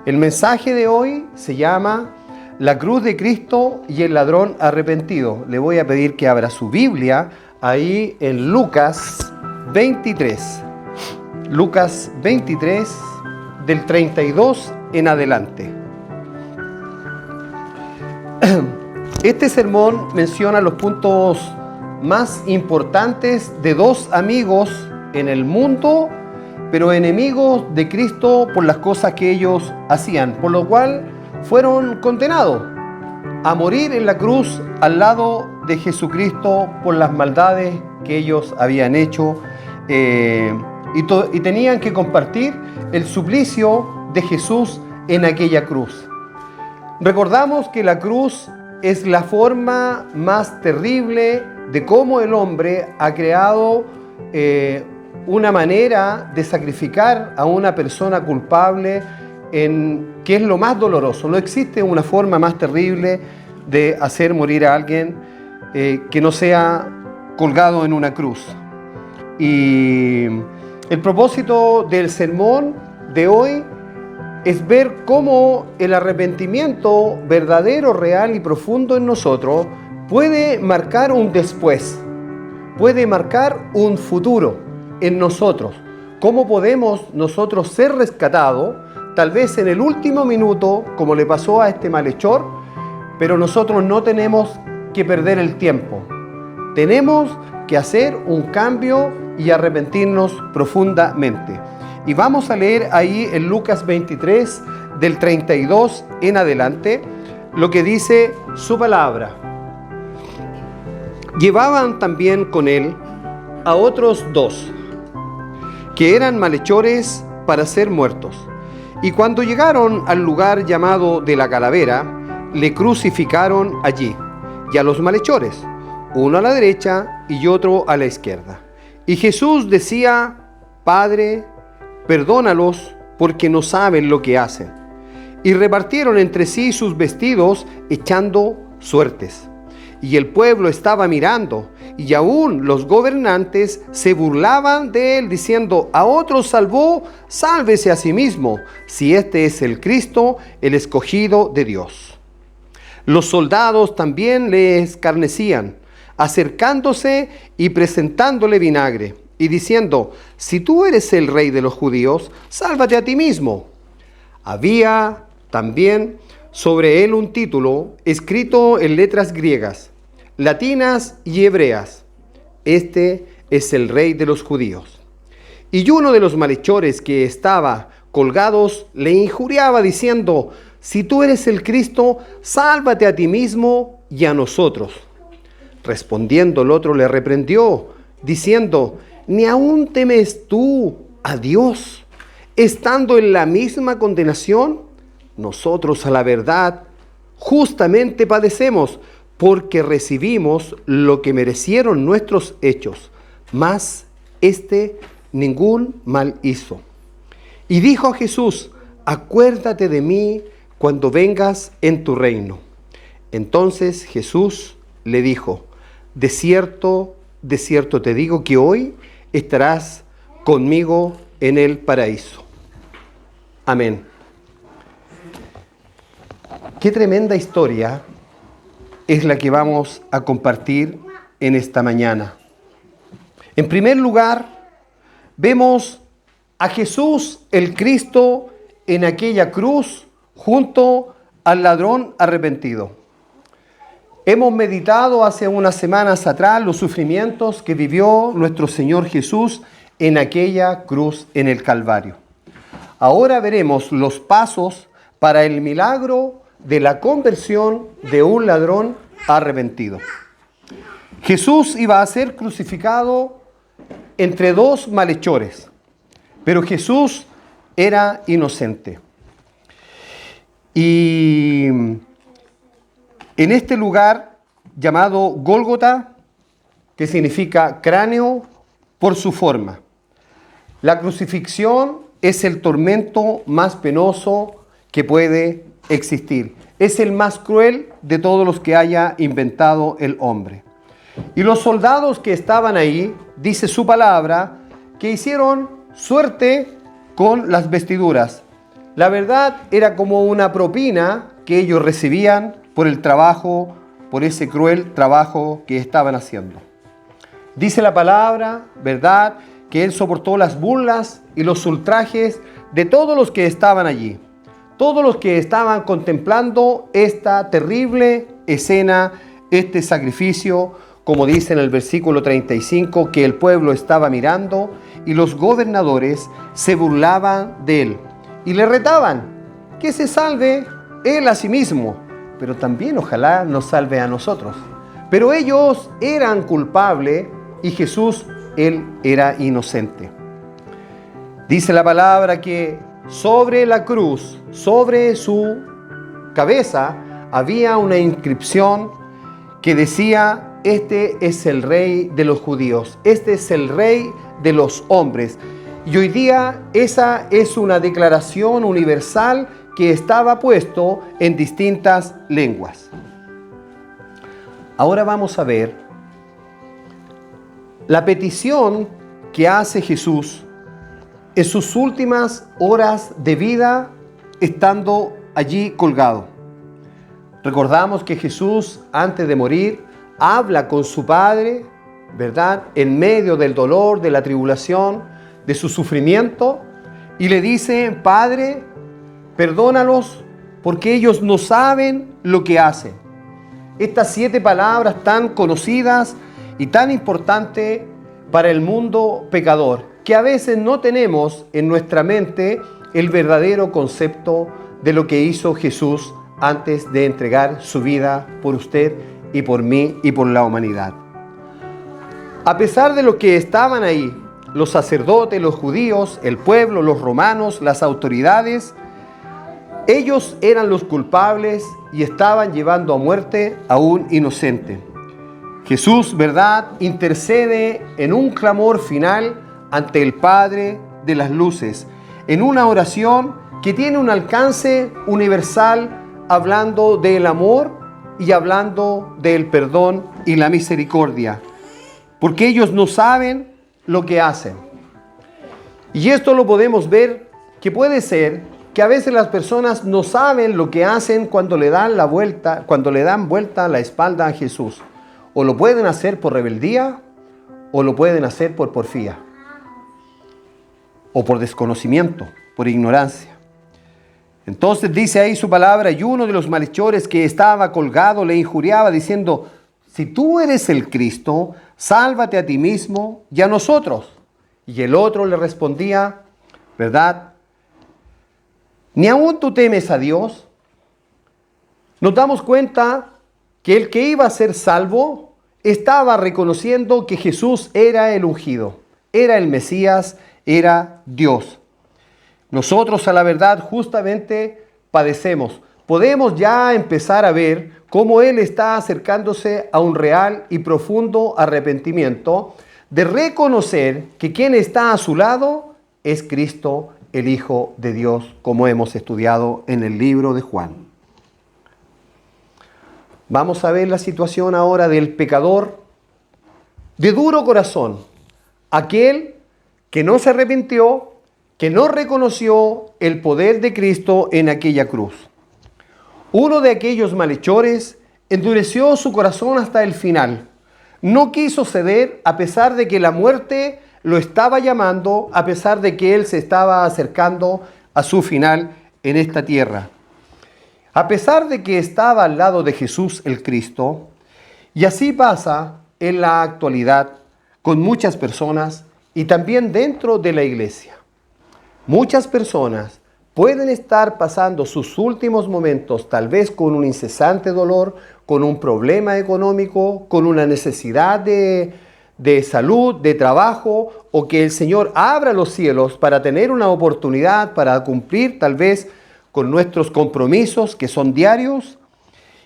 El mensaje de hoy se llama La cruz de Cristo y el ladrón arrepentido. Le voy a pedir que abra su Biblia ahí en Lucas 23. Lucas 23, del 32 en adelante. Este sermón menciona los puntos más importantes de dos amigos en el mundo, pero enemigos de Cristo por las cosas que ellos hacían, por lo cual fueron condenados a morir en la cruz al lado de Jesucristo por las maldades que ellos habían hecho, y tenían que compartir el suplicio de Jesús en aquella cruz. Recordamos que la cruz es la forma más terrible de cómo el hombre ha creado una manera de sacrificar a una persona culpable, que es lo más doloroso. No existe una forma más terrible de hacer morir a alguien que no sea colgado en una cruz. Y el propósito del sermón de hoy es ver cómo el arrepentimiento verdadero, real y profundo en nosotros puede marcar un después, puede marcar un futuro en nosotros. ¿Cómo podemos nosotros ser rescatados? Tal vez en el último minuto, como le pasó a este malhechor, pero nosotros no tenemos que perder el tiempo. Tenemos que hacer un cambio y arrepentirnos profundamente. Y vamos a leer ahí en Lucas 23, del 32 en adelante, lo que dice su palabra. Llevaban también con él a otros dos, que eran malhechores para ser muertos. Y cuando llegaron al lugar llamado de la Calavera, le crucificaron allí, y a los malhechores, uno a la derecha y otro a la izquierda. Y Jesús decía: Padre, perdónalos, porque no saben lo que hacen. Y repartieron entre sí sus vestidos, echando suertes. Y el pueblo estaba mirando, y aún los gobernantes se burlaban de él, diciendo: a otros salvó, sálvese a sí mismo, si este es el Cristo, el escogido de Dios. Los soldados también le escarnecían, acercándose y presentándole vinagre, y diciendo: si tú eres el rey de los judíos, sálvate a ti mismo. Había también sobre él un título escrito en letras griegas, latinas y hebreas: este es el rey de los judíos. Y uno de los malhechores que estaba colgados le injuriaba diciendo: si tú eres el Cristo, sálvate a ti mismo y a nosotros. Respondiendo el otro le reprendió, diciendo: ¿ni aún temes tú a Dios, estando en la misma condenación? Nosotros, a la verdad, justamente padecemos, porque recibimos lo que merecieron nuestros hechos, mas ningún mal hizo. Y dijo a Jesús: acuérdate de mí cuando vengas en tu reino. Entonces Jesús le dijo: de cierto te digo que hoy estarás conmigo en el paraíso. Amén. Qué tremenda historia es la que vamos a compartir en esta mañana. En primer lugar, vemos a Jesús el Cristo en aquella cruz junto al ladrón arrepentido. Hemos meditado hace unas semanas atrás los sufrimientos que vivió nuestro Señor Jesús en aquella cruz en el Calvario. Ahora veremos los pasos para el milagro de la conversión de un ladrón arrepentido. Jesús iba a ser crucificado entre dos malhechores, pero Jesús era inocente. Y en este lugar llamado Gólgota, que significa cráneo por su forma, la crucifixión es el tormento más penoso que puede existir. Es el más cruel de todos los que haya inventado el hombre. Y los soldados que estaban ahí, dice su palabra, que hicieron suerte con las vestiduras. La verdad era como una propina que ellos recibían por el trabajo, por ese cruel trabajo que estaban haciendo. Dice la palabra, ¿verdad?, que él soportó las burlas y los ultrajes de todos los que estaban allí. Todos los que estaban contemplando esta terrible escena, este sacrificio, como dice en el versículo 35, que el pueblo estaba mirando y los gobernadores se burlaban de él y le retaban que se salve él a sí mismo, pero también ojalá nos salve a nosotros. Pero ellos eran culpables y Jesús, él era inocente. Dice la palabra que sobre la cruz, sobre su cabeza, había una inscripción que decía: este es el rey de los judíos, este es el rey de los hombres. Y hoy día esa es una declaración universal que estaba puesto en distintas lenguas. Ahora vamos a ver la petición que hace Jesús en sus últimas horas de vida estando allí colgado. Recordamos que Jesús, antes de morir, habla con su Padre, ¿verdad?, en medio del dolor, de la tribulación, de su sufrimiento, y le dice: Padre, perdónalos porque ellos no saben lo que hacen. Estas 7 palabras tan conocidas y tan importantes para el mundo pecador, que a veces no tenemos en nuestra mente el verdadero concepto de lo que hizo Jesús antes de entregar su vida por usted y por mí y por la humanidad. A pesar de los que estaban ahí, los sacerdotes, los judíos, el pueblo, los romanos, las autoridades, ellos eran los culpables y estaban llevando a muerte a un inocente. Jesús, ¿verdad?, intercede en un clamor final ante el Padre de las luces, en una oración que tiene un alcance universal, hablando del amor y hablando del perdón y la misericordia, porque ellos no saben lo que hacen. Y esto lo podemos ver, que puede ser que a veces las personas no saben lo que hacen cuando le dan vuelta la espalda a Jesús. O lo pueden hacer por rebeldía, o lo pueden hacer por porfía, o por desconocimiento, por ignorancia. Entonces dice ahí su palabra: y uno de los malhechores que estaba colgado le injuriaba diciendo: si tú eres el Cristo, sálvate a ti mismo y a nosotros. Y el otro le respondía, ¿verdad?, ¿ni aún tú temes a Dios? Nos damos cuenta que el que iba a ser salvo estaba reconociendo que Jesús era el ungido, era el Mesías, era Dios. Nosotros, a la verdad, justamente padecemos. Podemos ya empezar a ver cómo Él está acercándose a un real y profundo arrepentimiento de reconocer que quien está a su lado es Cristo, el Hijo de Dios, como hemos estudiado en el libro de Juan. Vamos a ver la situación ahora del pecador de duro corazón, aquel que no se arrepintió, que no reconoció el poder de Cristo en aquella cruz. Uno de aquellos malhechores endureció su corazón hasta el final. No quiso ceder a pesar de que la muerte lo estaba llamando, a pesar de que él se estaba acercando a su final en esta tierra. A pesar de que estaba al lado de Jesús el Cristo, y así pasa en la actualidad con muchas personas y también dentro de la iglesia. Muchas personas pueden estar pasando sus últimos momentos tal vez con un incesante dolor, con un problema económico, con una necesidad de salud, de trabajo, o que el Señor abra los cielos para tener una oportunidad para cumplir tal vez con nuestros compromisos que son diarios,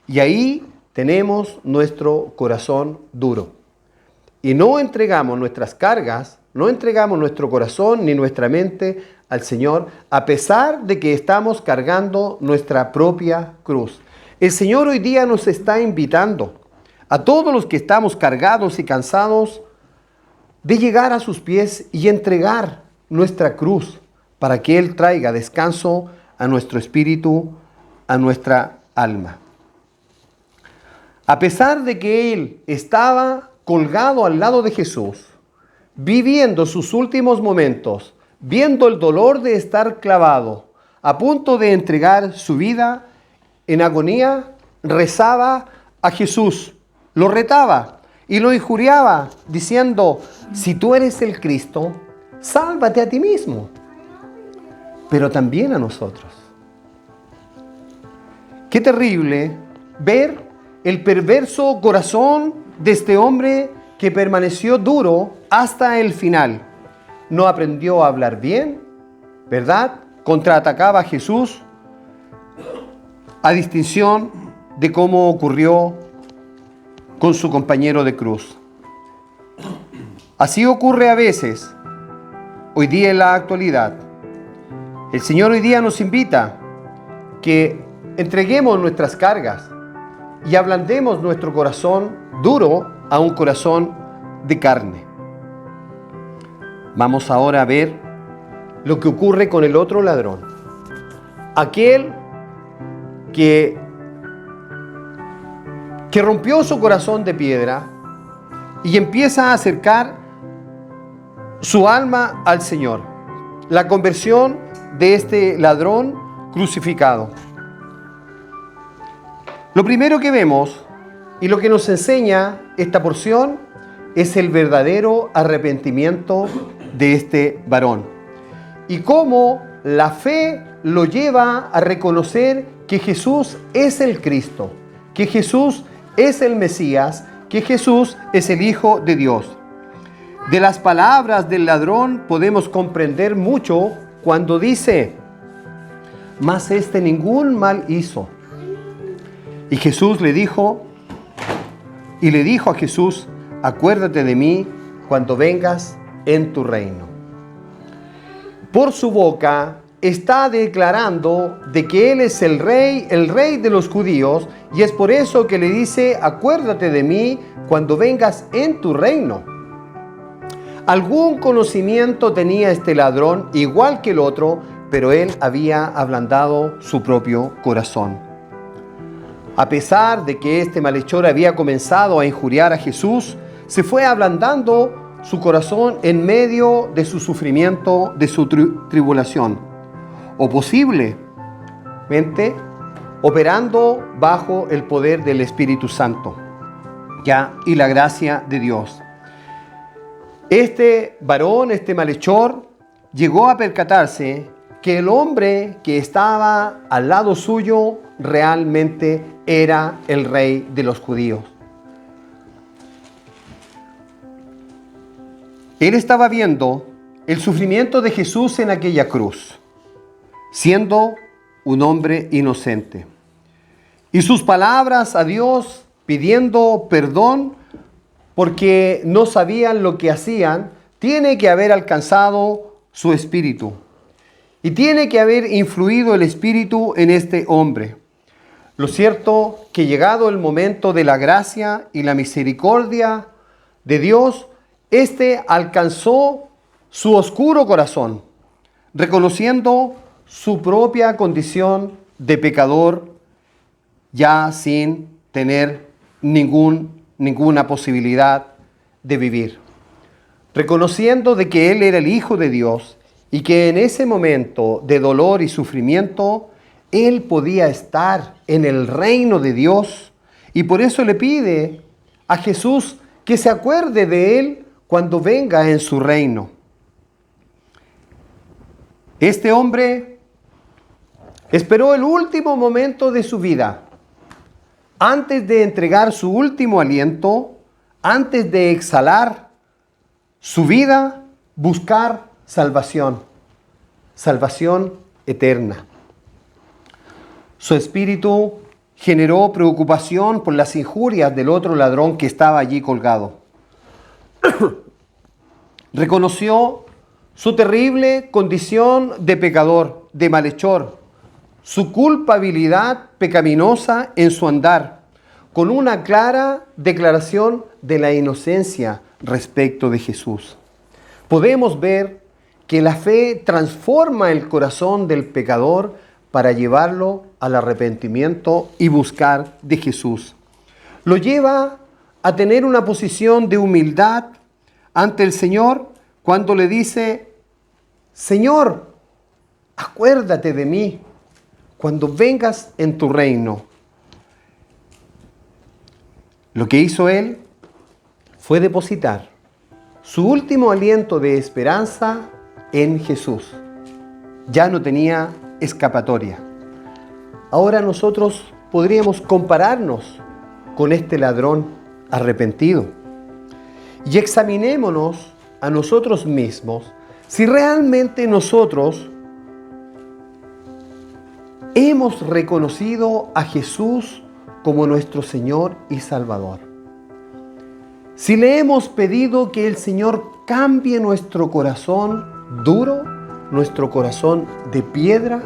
y ahí tenemos nuestro corazón duro. Y no entregamos nuestras cargas, no entregamos nuestro corazón ni nuestra mente al Señor, a pesar de que estamos cargando nuestra propia cruz. El Señor hoy día nos está invitando a todos los que estamos cargados y cansados de llegar a sus pies y entregar nuestra cruz para que Él traiga descanso a nuestro espíritu, a nuestra alma. A pesar de que él estaba colgado al lado de Jesús, viviendo sus últimos momentos, viendo el dolor de estar clavado, a punto de entregar su vida en agonía, rezaba a Jesús, lo retaba y lo injuriaba, diciendo: si tú eres el Cristo, sálvate a ti mismo, pero también a nosotros. Qué terrible ver el perverso corazón de este hombre que permaneció duro hasta el final. No aprendió a hablar bien, ¿verdad? Contraatacaba a Jesús, a distinción de cómo ocurrió con su compañero de cruz. Así ocurre a veces, hoy día en la actualidad. El Señor hoy día nos invita que entreguemos nuestras cargas y ablandemos nuestro corazón duro a un corazón de carne. Vamos ahora a ver lo que ocurre con el otro ladrón. Aquel que rompió su corazón de piedra y empieza a acercar su alma al Señor. La conversión de este ladrón crucificado. Lo primero que vemos y lo que nos enseña esta porción es el verdadero arrepentimiento de este varón y cómo la fe lo lleva a reconocer que Jesús es el Cristo, que Jesús es el Mesías, que Jesús es el Hijo de Dios. De las palabras del ladrón podemos comprender mucho cuando dice: mas este ningún mal hizo. Y Jesús le dijo a Jesús: acuérdate de mí cuando vengas en tu reino. Por su boca está declarando de que Él es el rey de los judíos, y es por eso que le dice: acuérdate de mí cuando vengas en tu reino. Algún conocimiento tenía este ladrón, igual que el otro, pero él había ablandado su propio corazón. A pesar de que este malhechor había comenzado a injuriar a Jesús, se fue ablandando su corazón en medio de su sufrimiento, de su tribulación. O posiblemente operando bajo el poder del Espíritu Santo y la gracia de Dios. Este varón, este malhechor, llegó a percatarse que el hombre que estaba al lado suyo realmente era el rey de los judíos. Él estaba viendo el sufrimiento de Jesús en aquella cruz, siendo un hombre inocente. Y sus palabras a Dios pidiendo perdón porque no sabían lo que hacían, tiene que haber alcanzado su espíritu. Y tiene que haber influido el espíritu en este hombre. Lo cierto que llegado el momento de la gracia y la misericordia de Dios, éste alcanzó su oscuro corazón, reconociendo su propia condición de pecador, ya sin tener ninguna posibilidad de vivir. Reconociendo de que Él era el Hijo de Dios y que en ese momento de dolor y sufrimiento, Él podía estar en el reino de Dios, y por eso le pide a Jesús que se acuerde de Él cuando venga en su reino. Este hombre esperó el último momento de su vida, antes de entregar su último aliento, antes de exhalar su vida, buscar salvación eterna. Su espíritu generó preocupación por las injurias del otro ladrón que estaba allí colgado. Reconoció su terrible condición de pecador, de malhechor, su culpabilidad pecaminosa en su andar, con una clara declaración de la inocencia respecto de Jesús. Podemos ver que la fe transforma el corazón del pecador para llevarlo al arrepentimiento y buscar de Jesús. Lo lleva a tener una posición de humildad ante el Señor cuando le dice: Señor, acuérdate de mí cuando vengas en tu reino. Lo que hizo él fue depositar su último aliento de esperanza en Jesús. Ya no tenía escapatoria. Ahora nosotros podríamos compararnos con este ladrón arrepentido y examinémonos a nosotros mismos si realmente nosotros hemos reconocido a Jesús como nuestro Señor y Salvador. Si le hemos pedido que el Señor cambie nuestro corazón duro, nuestro corazón de piedra,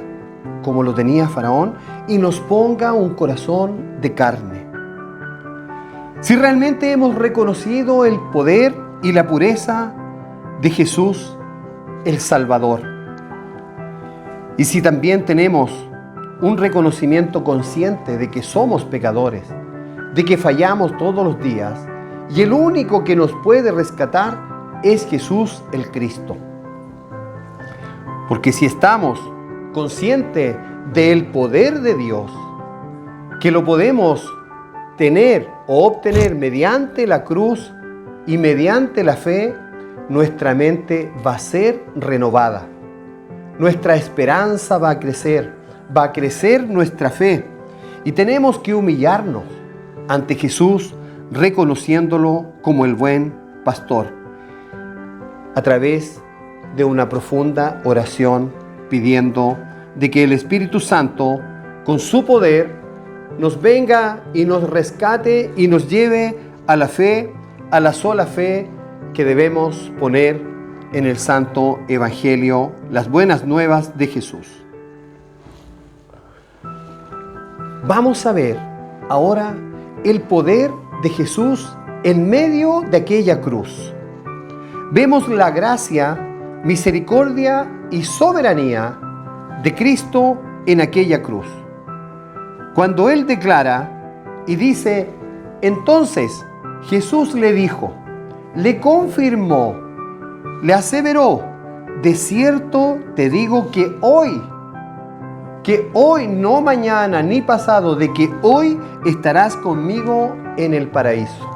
como lo tenía Faraón, y nos ponga un corazón de carne. Si realmente hemos reconocido el poder y la pureza de Jesús, el Salvador. Y si también tenemos un reconocimiento consciente de que somos pecadores, de que fallamos todos los días, y el único que nos puede rescatar es Jesús el Cristo. Porque si estamos conscientes del poder de Dios, que lo podemos tener o obtener mediante la cruz y mediante la fe, nuestra mente va a ser renovada. Nuestra esperanza va a crecer nuestra fe. Y tenemos que humillarnos ante Jesús, reconociéndolo como el buen pastor, a través de una profunda oración, pidiendo de que el Espíritu Santo, con su poder, nos venga y nos rescate y nos lleve a la fe, a la sola fe que debemos poner en el Santo Evangelio, las buenas nuevas de Jesús. Vamos a ver ahora el poder de Jesús en medio de aquella cruz. Vemos la gracia, misericordia y soberanía de Cristo en aquella cruz. Cuando Él declara y dice: entonces Jesús le dijo, le confirmó, le aseveró: de cierto te digo que hoy, no mañana ni pasado, de que hoy estarás conmigo en el paraíso.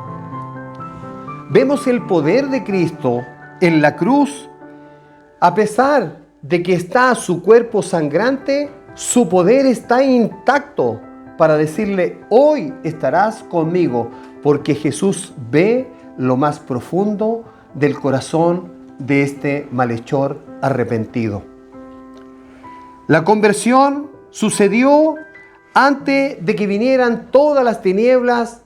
Vemos el poder de Cristo en la cruz. A pesar de que está su cuerpo sangrante, su poder está intacto para decirle: hoy estarás conmigo, porque Jesús ve lo más profundo del corazón de este malhechor arrepentido. La conversión sucedió antes de que vinieran todas las tinieblas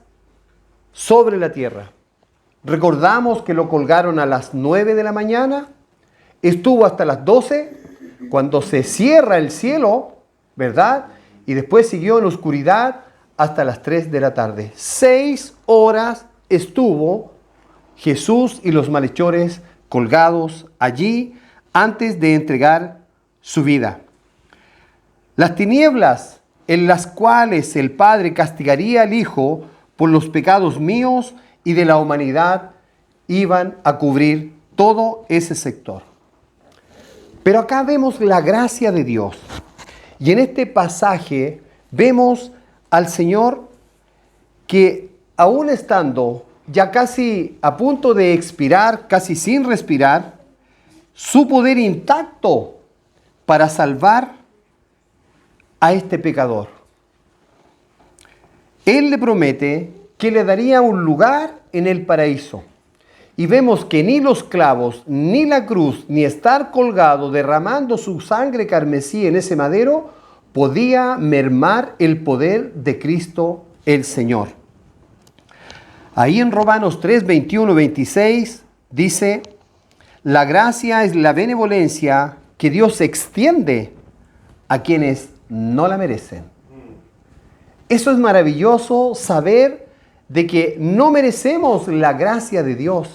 sobre la tierra. Recordamos que lo colgaron a las 9 de la mañana, estuvo hasta las 12, cuando se cierra el cielo, ¿verdad? Y después siguió en oscuridad hasta las 3 de la tarde. 6 horas estuvo Jesús y los malhechores colgados allí antes de entregar su vida. Las tinieblas en las cuales el Padre castigaría al Hijo por los pecados míos y de la humanidad iban a cubrir todo ese sector. Pero acá vemos la gracia de Dios. Y en este pasaje vemos al Señor que, aún estando ya casi a punto de expirar, casi sin respirar, su poder intacto para salvar a este pecador. Él le promete que le daría un lugar en el paraíso. Y vemos que ni los clavos, ni la cruz, ni estar colgado derramando su sangre carmesí en ese madero podía mermar el poder de Cristo el Señor. Ahí en Romanos 3, 21, 26 dice: la gracia es la benevolencia que Dios extiende a quienes no la merecen. Eso es maravilloso, saber de que no merecemos la gracia de Dios.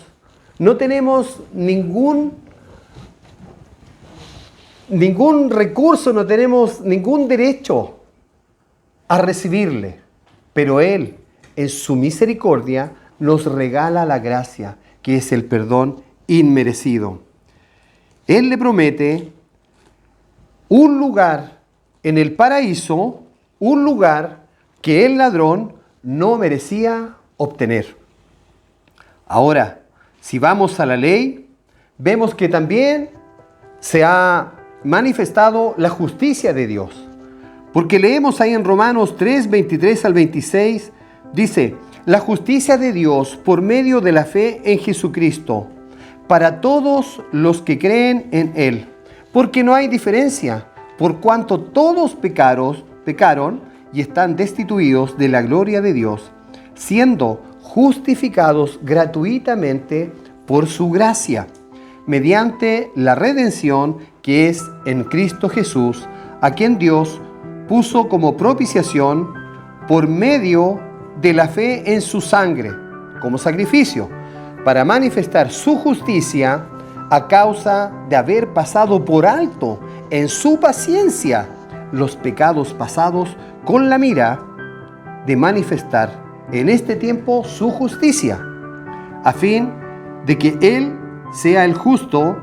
No tenemos ningún recurso, no tenemos ningún derecho a recibirle. Pero Él, en su misericordia, nos regala la gracia, que es el perdón inmerecido. Él le promete un lugar en el paraíso, un lugar que el ladrón no merecía obtener. Ahora, si vamos a la ley, vemos que también se ha manifestado la justicia de Dios. Porque leemos ahí en Romanos 3, 23 al 26, dice: la justicia de Dios por medio de la fe en Jesucristo, para todos los que creen en Él. Porque no hay diferencia, por cuanto todos pecaron y están destituidos de la gloria de Dios, siendo justificados gratuitamente por su gracia, mediante la redención que es en Cristo Jesús, a quien Dios puso como propiciación por medio de la fe en su sangre, como sacrificio, para manifestar su justicia a causa de haber pasado por alto en su paciencia los pecados pasados, con la mira de manifestar en este tiempo su justicia, a fin de que Él sea el justo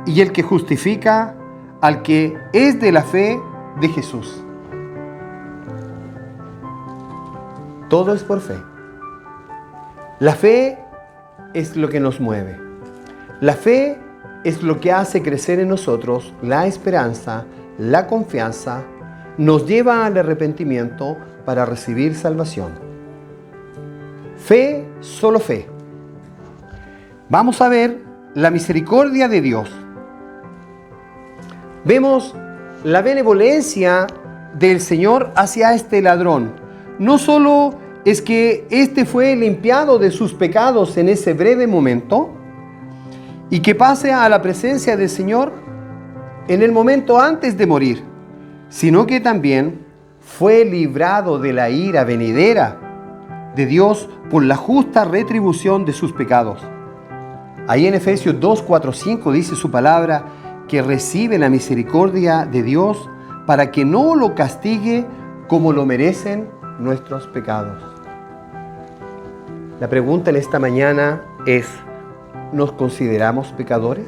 y el que justifica al que es de la fe de Jesús. Todo es por fe. La fe es lo que nos mueve. La fe es lo que hace crecer en nosotros la esperanza, la confianza, nos lleva al arrepentimiento para recibir salvación. Fe, solo fe. Vamos a ver la misericordia de Dios. Vemos la benevolencia del Señor hacia este ladrón. No solo es que éste fue limpiado de sus pecados en ese breve momento y que pase a la presencia del Señor en el momento antes de morir, sino que también fue librado de la ira venidera de Dios por la justa retribución de sus pecados. Ahí en Efesios 2, 4, 5 dice su palabra que recibe la misericordia de Dios para que no lo castigue como lo merecen nuestros pecados. La pregunta en esta mañana es: ¿nos consideramos pecadores?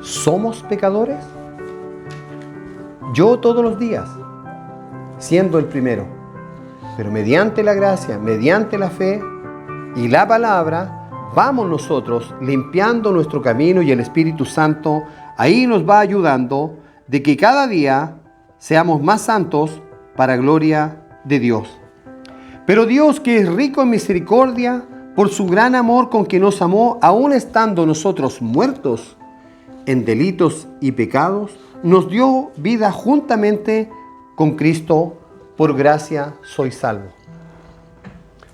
¿Somos pecadores? Yo todos los días, siendo el primero, pero mediante la gracia, mediante la fe y la palabra, vamos nosotros limpiando nuestro camino, y el Espíritu Santo ahí nos va ayudando de que cada día seamos más santos para gloria de Dios. Pero Dios, que es rico en misericordia, por su gran amor con que nos amó, aun estando nosotros muertos en delitos y pecados, nos dio vida juntamente con Cristo. Por gracia sois salvos.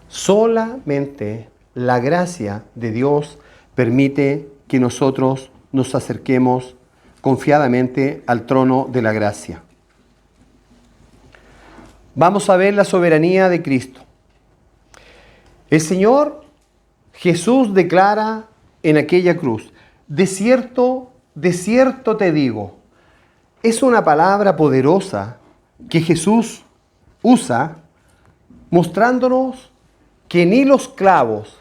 Solamente la gracia de Dios permite que nosotros nos acerquemos confiadamente al trono de la gracia. Vamos a ver la soberanía de Cristo. El Señor Jesús declara en aquella cruz: de cierto te digo. Es una palabra poderosa que Jesús usa, mostrándonos que ni los clavos,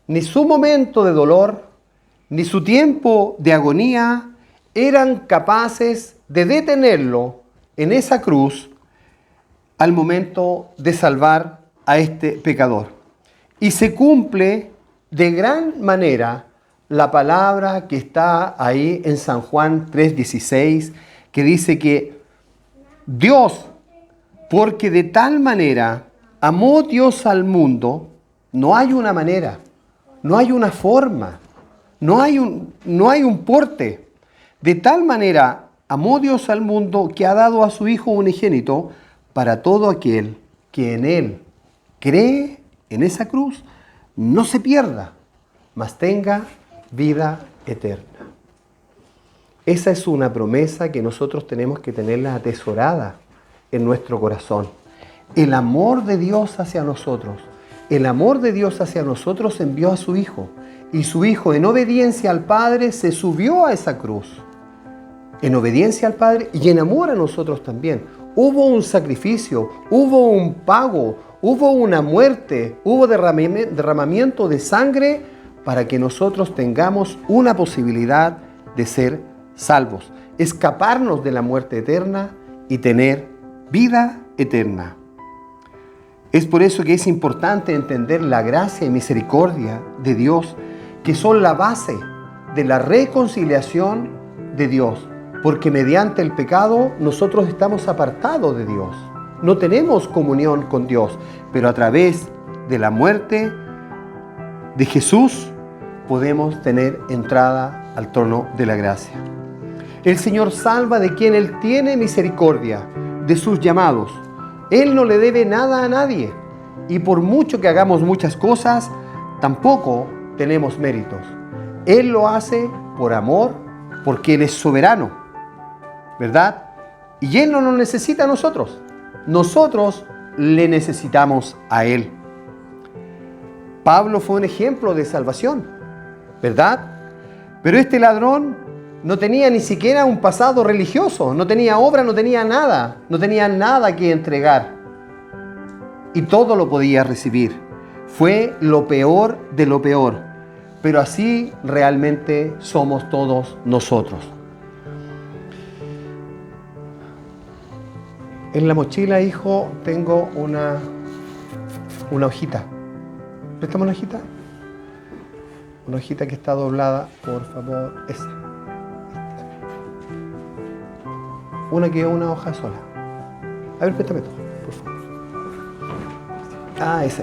ni su momento de dolor, ni su tiempo de agonía eran capaces de detenerlo en esa cruz al momento de salvar a este pecador. Y se cumple de gran manera la palabra que está ahí en San Juan 3:16, que dice que Dios, porque de tal manera amó Dios al mundo. No hay una manera, no hay una forma, no hay un porte. De tal manera amó Dios al mundo que ha dado a su Hijo unigénito, para todo aquel que en Él cree, en esa cruz, no se pierda, mas tenga vida eterna. Esa es una promesa que nosotros tenemos que tenerla atesorada en nuestro corazón. El amor de Dios hacia nosotros. El amor de Dios hacia nosotros envió a su Hijo. Y su Hijo, en obediencia al Padre, se subió a esa cruz. en obediencia al Padre y en amor a nosotros también. Hubo un sacrificio, hubo un pago, hubo una muerte, hubo derramamiento de sangre para que nosotros tengamos una posibilidad de ser salvos, escaparnos de la muerte eterna y tener vida eterna. Es por eso que es importante entender la gracia y misericordia de Dios, que son la base de la reconciliación de Dios, porque mediante el pecado nosotros estamos apartados de Dios, no tenemos comunión con Dios, pero a través de la muerte de Jesús podemos tener entrada al trono de la gracia. El Señor salva de quien Él tiene misericordia, de sus llamados. Él no le debe nada a nadie, y por mucho que hagamos muchas cosas, tampoco tenemos méritos. Él lo hace por amor, porque Él es soberano, ¿verdad? Y Él no nos necesita a nosotros. Nosotros le necesitamos a Él. Pablo fue un ejemplo de salvación, ¿verdad? Pero este ladrón no tenía ni siquiera un pasado religioso, no tenía obra, no tenía nada que entregar. Y todo lo podía recibir. Fue lo peor de lo peor. Pero así realmente somos todos nosotros. En la mochila, hijo, tengo una hojita. ¿Préstame una hojita? Una hojita que está doblada, por favor. Esa. Una hoja sola. A ver, préstame tú, por favor. Ah, esa.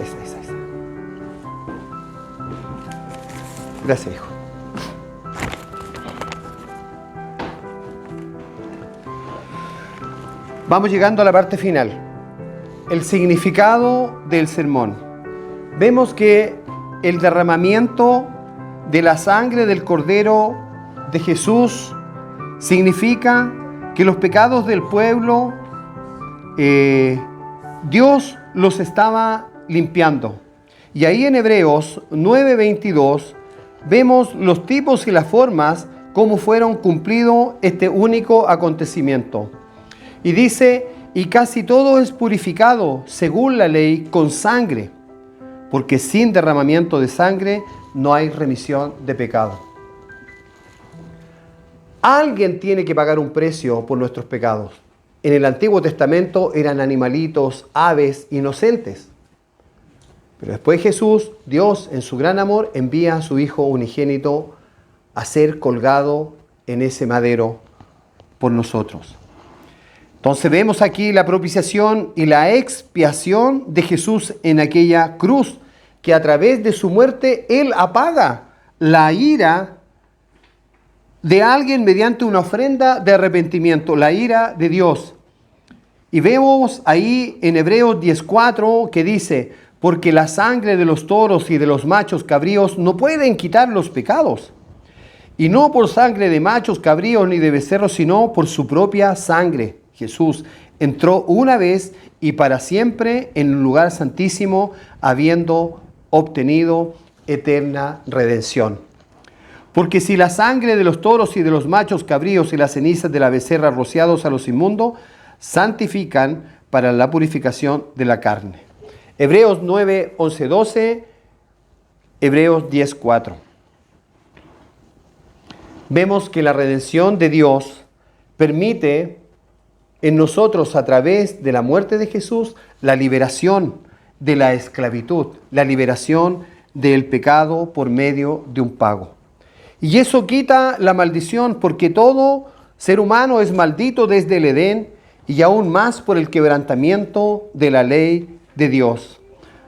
Gracias, hijo. Vamos llegando a la parte final. El significado del sermón. Vemos que el derramamiento de la sangre del Cordero de Jesús significa que los pecados del pueblo, Dios los estaba limpiando. Y ahí en Hebreos 9:22 vemos los tipos y las formas cómo fueron cumplido este único acontecimiento. Y dice, y casi todo es purificado según la ley con sangre, porque sin derramamiento de sangre no hay remisión de pecado. Alguien tiene que pagar un precio por nuestros pecados. En el Antiguo Testamento eran animalitos, aves, inocentes. Pero después Jesús, Dios, en su gran amor, envía a su Hijo unigénito a ser colgado en ese madero por nosotros. Entonces vemos aquí la propiciación y la expiación de Jesús en aquella cruz, que a través de su muerte Él apaga la ira de alguien mediante una ofrenda de arrepentimiento, la ira de Dios. Y vemos ahí en Hebreos 10:4 que dice, porque la sangre de los toros y de los machos cabríos no pueden quitar los pecados. Y no por sangre de machos cabríos ni de becerros, sino por su propia sangre. Jesús entró una vez y para siempre en el lugar santísimo, habiendo obtenido eterna redención. Porque si la sangre de los toros y de los machos cabríos y las cenizas de la becerra rociados a los inmundos santifican para la purificación de la carne. Hebreos 9:11-12, Hebreos 10:4. Vemos que la redención de Dios permite en nosotros, a través de la muerte de Jesús, la liberación de la esclavitud, la liberación del pecado por medio de un pago. Y eso quita la maldición, porque todo ser humano es maldito desde el Edén y aún más por el quebrantamiento de la ley de Dios.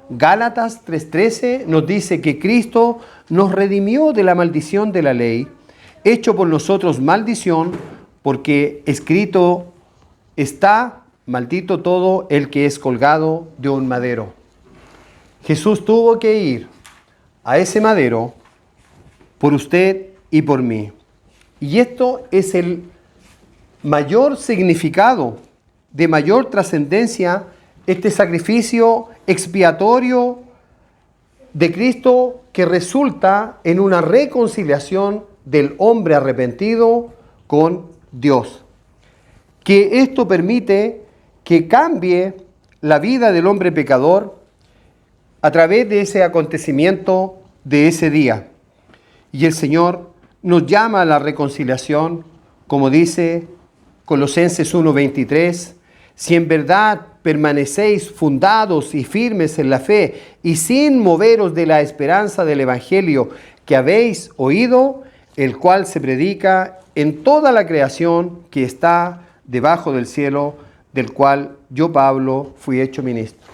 Gálatas 3:13 nos dice que Cristo nos redimió de la maldición de la ley, hecho por nosotros maldición, porque escrito está, maldito todo el que es colgado de un madero. Jesús tuvo que ir a ese madero por usted y por mí. Y esto es el mayor significado, de mayor trascendencia, este sacrificio expiatorio de Cristo que resulta en una reconciliación del hombre arrepentido con Dios. Que esto permite que cambie la vida del hombre pecador a través de ese acontecimiento de ese día. Y el Señor nos llama a la reconciliación, como dice Colosenses 1:23, si en verdad permanecéis fundados y firmes en la fe y sin moveros de la esperanza del Evangelio que habéis oído, el cual se predica en toda la creación que está debajo del cielo, del cual yo, Pablo, fui hecho ministro.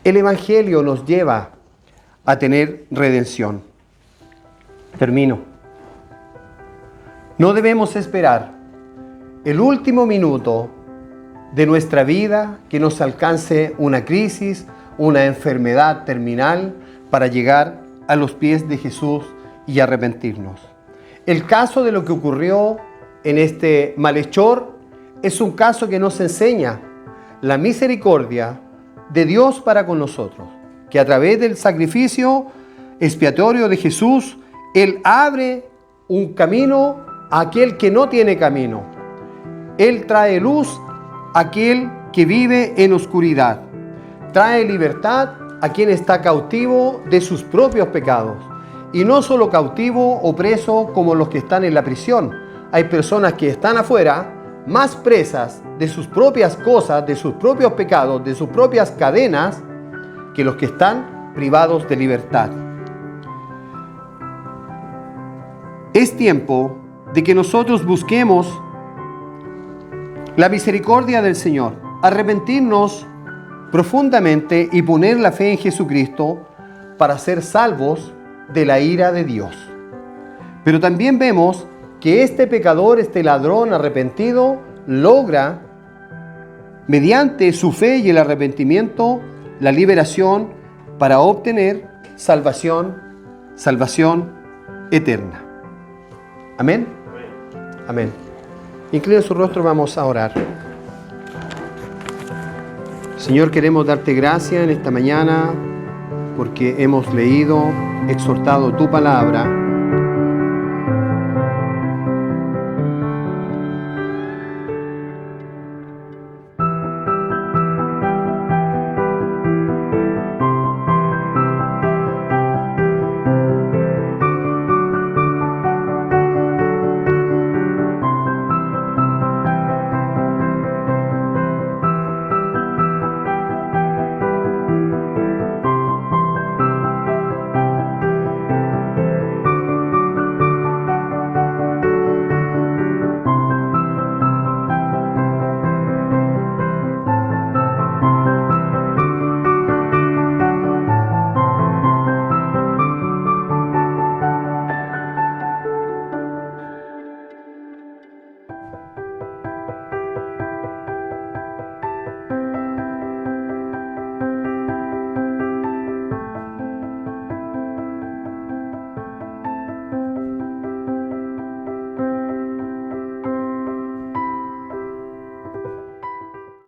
El Evangelio nos lleva a tener redención. Termino. No debemos esperar el último minuto de nuestra vida que nos alcance una crisis, una enfermedad terminal para llegar a los pies de Jesús y arrepentirnos. El caso de lo que ocurrió en este malhechor es un caso que nos enseña la misericordia de Dios para con nosotros, que a través del sacrificio expiatorio de Jesús, Él abre un camino a aquel que no tiene camino. Él trae luz a aquel que vive en oscuridad. Trae libertad a quien está cautivo de sus propios pecados. Y no solo cautivo o preso como los que están en la prisión. Hay personas que están afuera, más presas de sus propias cosas, de sus propios pecados, de sus propias cadenas, que los que están privados de libertad. Es tiempo de que nosotros busquemos la misericordia del Señor, arrepentirnos profundamente y poner la fe en Jesucristo para ser salvos de la ira de Dios. Pero también vemos que este pecador, este ladrón arrepentido, logra, mediante su fe y el arrepentimiento, la liberación para obtener salvación eterna. Amén. Amén. Inclina su rostro, vamos a orar. Señor, queremos darte gracias en esta mañana porque hemos leído, exhortado tu palabra